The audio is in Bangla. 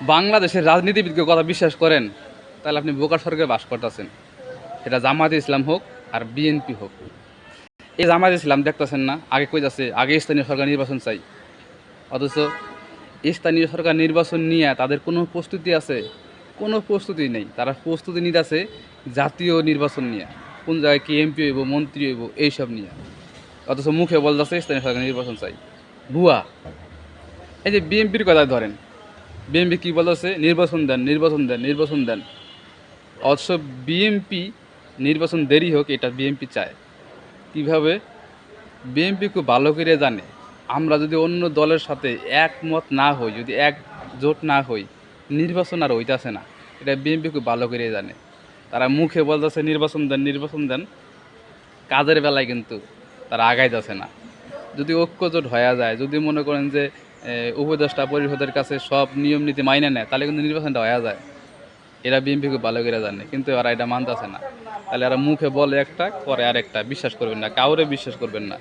বাংলাদেশের রাজনীতিবিদকে কথা বিশ্বাস করেন, তাহলে আপনি বোকার সরকারে বাস করতেছেন। সেটা জামায়াতে ইসলাম হোক আর বিএনপি হোক। এই জামায়াতে ইসলাম দেখতেছেন না, আগে কই যাচ্ছে আগে স্থানীয় সরকার নির্বাচন চাই, অথচ স্থানীয় সরকার নির্বাচন নিয়ে তাদের কোনো প্রস্তুতি আছে? কোনো প্রস্তুতি নেই। তারা প্রস্তুতি নিতেছে জাতীয় নির্বাচন নিয়ে, কোন জায়গায় কি এমপি হইব, মন্ত্রী হইব, এইসব নিয়ে। অথচ মুখে বলতেছে স্থানীয় সরকার নির্বাচন চাই। ভুয়া। এই যে বিএনপির কথা ধরেন, বিএনপি কী বলতেছে, নির্বাচন দেন, নির্বাচন দেন, নির্বাচন দেন। অথচ বিএনপি নির্বাচন দেরি হোক এটা বিএনপি চায়। কীভাবে? বিএনপি খুব ভালো করে জানে, আমরা যদি অন্য দলের সাথে একমত না হই, যদি একজোট না হই, নির্বাচন আর হইতাছে না। এটা বিএনপি খুব ভালো করে জানে। তারা মুখে বলতেছে নির্বাচন দেন, নির্বাচন দেন, কাজের বেলায় কিন্তু তারা আগাইতেছে না। যদি ঐক্যজোট হয়ে যায়, যদি মনে করেন যে উপদেষ্টা পরিষদের কাছে সব নিয়ম নীতি মাইনে নেয়, তাহলে কিন্তু নির্বাচনটা হয়ে যায়। এরা বিএনপি খুব ভালো করে জানে, কিন্তু এরা এটা মানতেছে না। তাহলে এরা মুখে বলে একটা, করে আরেকটা। বিশ্বাস করবেন না, কাউরে বিশ্বাস করবেন না।